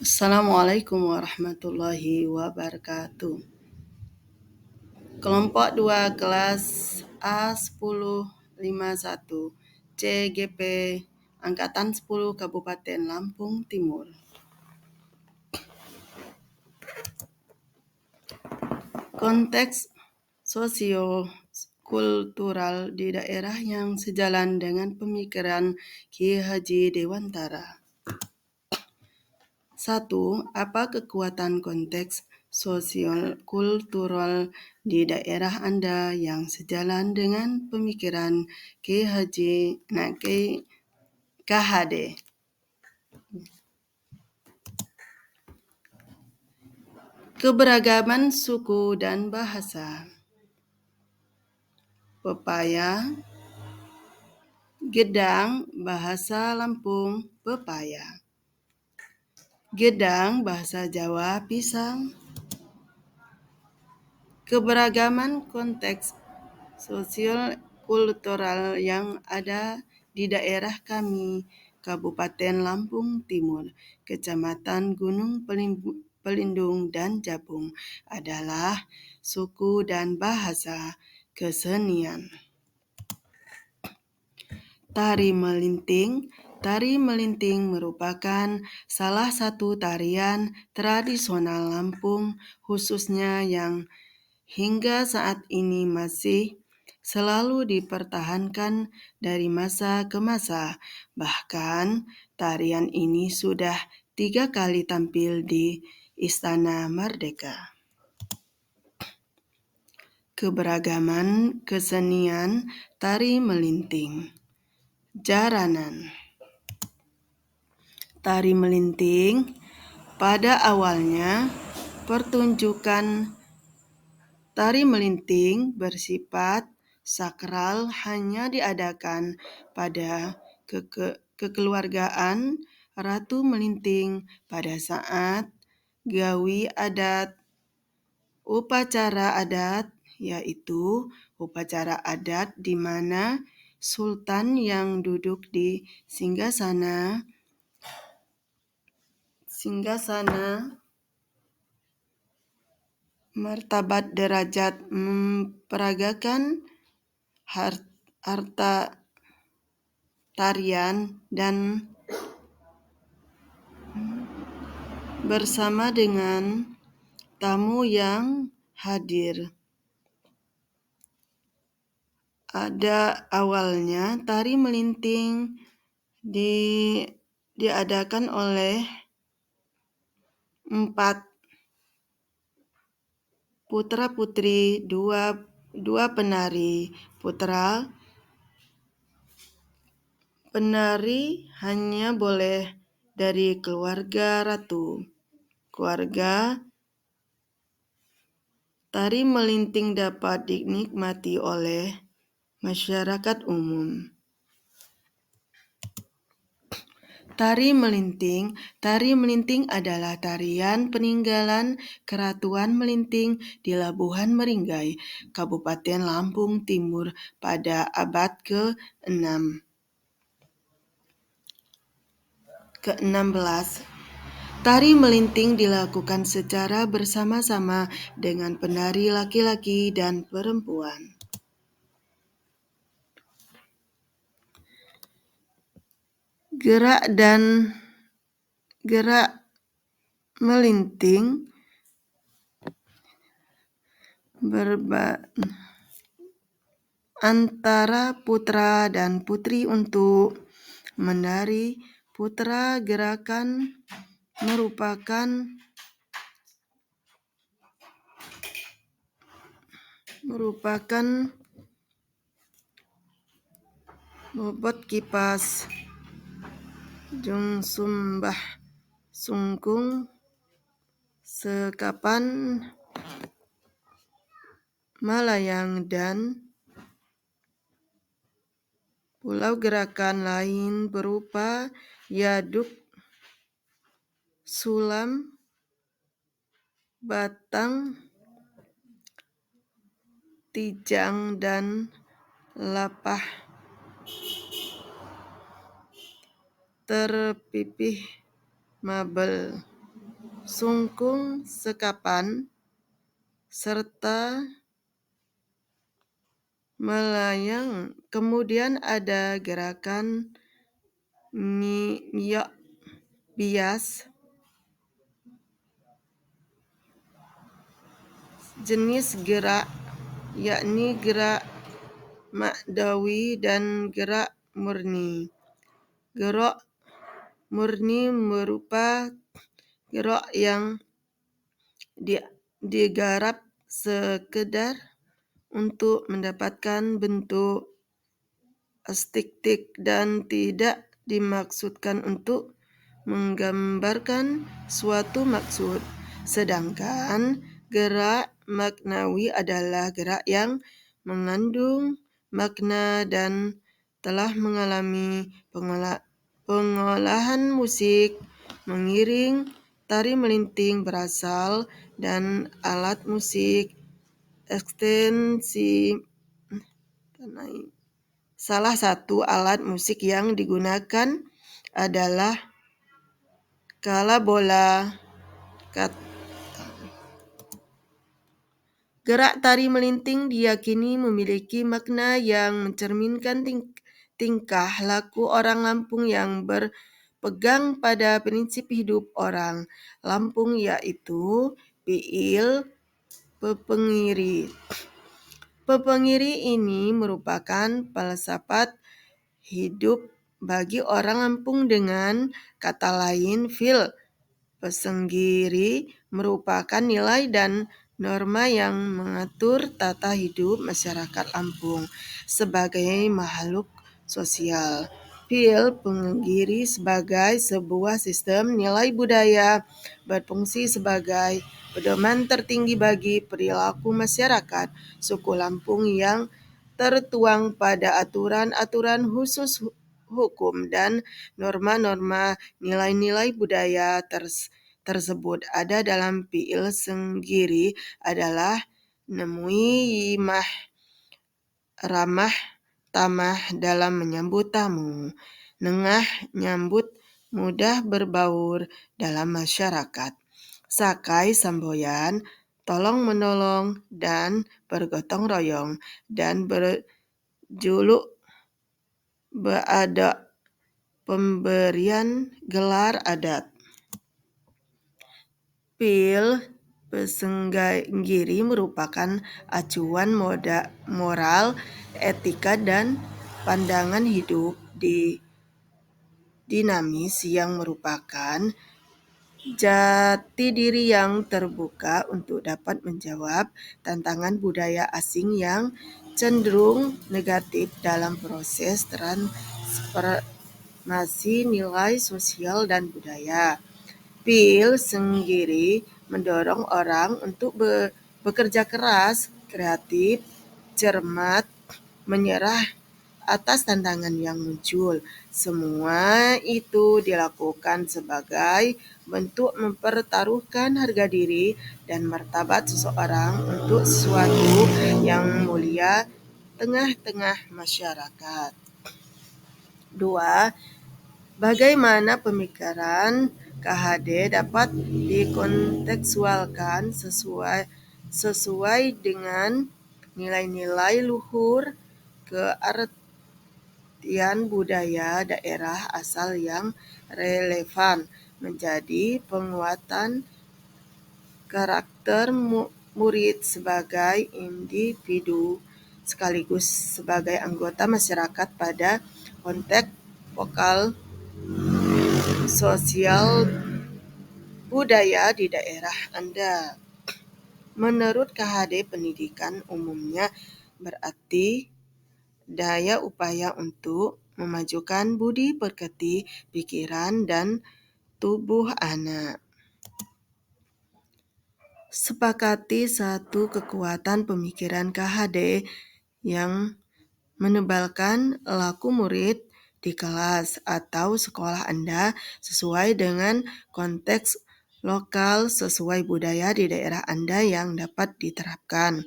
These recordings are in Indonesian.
Assalamualaikum warahmatullahi wabarakatuh. Kelompok 2 kelas A1051 CGP Angkatan 10 Kabupaten Lampung Timur. Konteks sosio-kultural di daerah yang sejalan dengan pemikiran Ki Haji Dewantara. 1. Apa kekuatan konteks sosial kultural di daerah Anda yang sejalan dengan pemikiran KHD? Keberagaman suku dan bahasa. Pepaya, Gedang, bahasa Lampung, pepaya. Gedang, bahasa Jawa, pisang. Keberagaman konteks sosial kultural yang ada di daerah kami, Kabupaten Lampung Timur, Kecamatan Gunung Pelindung dan Jabung, adalah suku dan bahasa kesenian. Tari melinting. Tari melinting merupakan salah satu tarian tradisional Lampung, khususnya yang hingga saat ini masih selalu dipertahankan dari masa ke masa. Bahkan tarian ini sudah 3 kali tampil di Istana Merdeka. Keberagaman kesenian tari melinting. Jaranan. Tari melinting pada awalnya pertunjukan tari melinting bersifat sakral, hanya diadakan pada kekeluargaan Ratu Melinting pada saat gawi adat. Upacara adat yaitu upacara adat di mana Sultan yang duduk di singgasana martabat derajat memperagakan harta tarian dan bersama dengan tamu yang hadir. Ada awalnya tari melinting diadakan oleh 4 putra-putri, 2 penari putra. Penari hanya boleh dari keluarga ratu. Tari melinting dapat dinikmati oleh masyarakat umum. Tari melinting adalah tarian peninggalan Keratuan Melinting di Labuhan Meringgai, Kabupaten Lampung Timur pada abad ke-16. Tari melinting dilakukan secara bersama-sama dengan penari laki-laki dan perempuan. Gerak melinting antara putra dan putri untuk menari. Putra gerakan merupakan bobot kipas Jung Sumbah Sungkung Sekapan Malayang dan pulau gerakan lain berupa Yaduk, Sulam, Batang, Tijang, dan Lapah terpipih Mabel. sungkung, sekapan, serta melayang. Kemudian ada gerakan nyok bias. Jenis gerak yakni gerak makdawi dan gerak murni. Gerak murni merupakan gerak yang digarap sekedar untuk mendapatkan bentuk estetik dan tidak dimaksudkan untuk menggambarkan suatu maksud. Sedangkan gerak maknawi adalah gerak yang mengandung makna dan telah mengalami pengolahan musik mengiring tari melinting berasal dan alat musik ekstensi. Salah satu alat musik yang digunakan adalah kalabola. Gerak tari melinting diyakini memiliki makna yang mencerminkan tingkah laku orang Lampung yang berpegang pada prinsip hidup orang Lampung, yaitu piil pepengiri. Pepengiri ini merupakan filsafat hidup bagi orang Lampung. Dengan kata lain, pesenggiri merupakan nilai dan norma yang mengatur tata hidup masyarakat Lampung sebagai makhluk sosial. Penggiri sebagai sebuah sistem nilai budaya berfungsi sebagai pedoman tertinggi bagi perilaku masyarakat suku Lampung yang tertuang pada aturan-aturan khusus hukum dan norma-norma nilai-nilai budaya tersebut ada dalam piil senggiri adalah nemui yimah, ramah tamah dalam menyambut tamu, nengah nyambut, mudah berbaur dalam masyarakat, sakai samboyan, tolong menolong dan bergotong royong, dan berjuluk beadak, pemberian gelar adat. Pesenggiri merupakan acuan moral, etika, dan pandangan hidup dinamis yang merupakan jati diri yang terbuka untuk dapat menjawab tantangan budaya asing yang cenderung negatif dalam proses transformasi nilai sosial dan budaya. Senggiri mendorong orang untuk bekerja keras, kreatif, cermat, menyerah atas tantangan yang muncul. Semua itu dilakukan sebagai bentuk mempertaruhkan harga diri dan martabat seseorang untuk sesuatu yang mulia tengah-tengah masyarakat. 2. Bagaimana pemikiran KHD dapat dikontekstualkan sesuai dengan nilai-nilai luhur keartian budaya daerah asal yang relevan menjadi penguatan karakter murid sebagai individu sekaligus sebagai anggota masyarakat pada konteks vokal sosial budaya di daerah Anda. Menurut KHD, pendidikan umumnya berarti daya upaya untuk memajukan budi pekerti, pikiran, dan tubuh anak. Sepakati satu kekuatan pemikiran KHD yang menebalkan laku murid di kelas atau sekolah Anda sesuai dengan konteks lokal sesuai budaya di daerah Anda yang dapat diterapkan.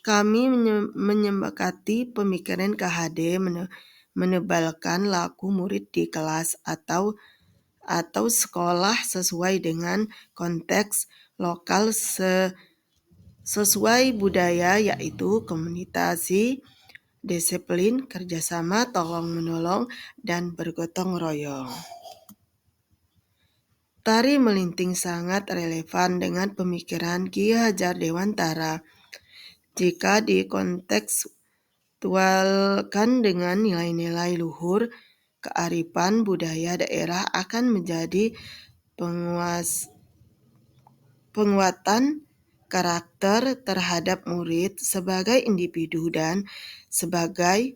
Kami menyepakati pemikiran KHD menebalkan laku murid di kelas atau atau sekolah sesuai dengan konteks lokal sesuai budaya, yaitu komunikasi, disiplin, kerjasama, tolong-menolong, dan bergotong royong. Tari melinting sangat relevan dengan pemikiran Ki Hajar Dewantara jika dikontekstualkan dengan nilai-nilai luhur. Kearifan budaya daerah akan menjadi penguatan karakter terhadap murid sebagai individu dan sebagai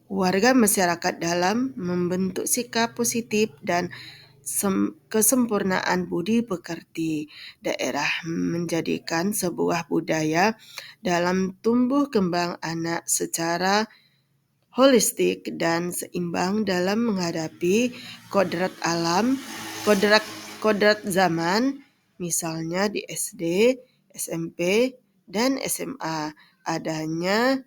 warga masyarakat dalam membentuk sikap positif dan kesempurnaan budi pekerti. Daerah menjadikan sebuah budaya dalam tumbuh kembang anak secara holistik dan seimbang dalam menghadapi kodrat alam, kodrat zaman, misalnya di SD, SMP, dan SMA. Adanya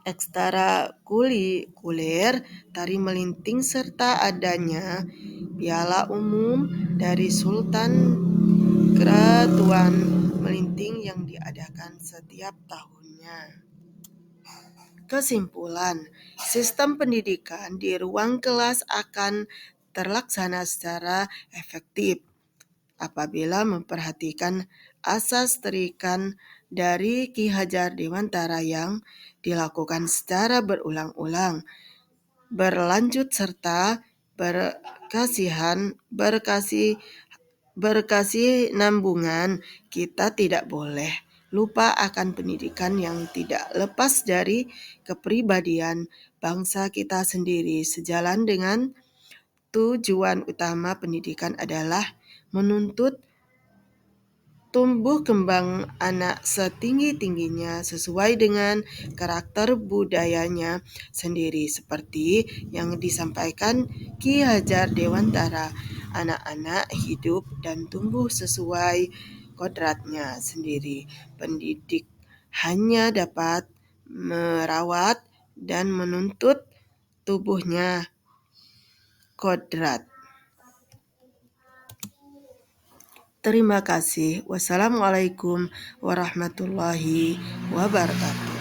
ekstrakurikuler tari melinting serta adanya piala umum dari Sultan Keratuan Melinting yang diadakan setiap tahunnya. Kesimpulan, sistem pendidikan di ruang kelas akan terlaksana secara efektif apabila memperhatikan asas terikan dari Ki Hajar Dewantara yang dilakukan secara berulang-ulang, berlanjut serta berkesinambungan. Kita tidak boleh lupa akan pendidikan yang tidak lepas dari kepribadian bangsa kita sendiri. Sejalan dengan tujuan utama pendidikan adalah menuntut tumbuh kembang anak setinggi-tingginya sesuai dengan karakter budayanya sendiri, seperti yang disampaikan Ki Hajar Dewantara. Anak-anak hidup dan tumbuh sesuai kodratnya sendiri. Pendidik hanya dapat merawat dan menuntut tubuhnya kodrat. Terima kasih. Wassalamualaikum warahmatullahi wabarakatuh.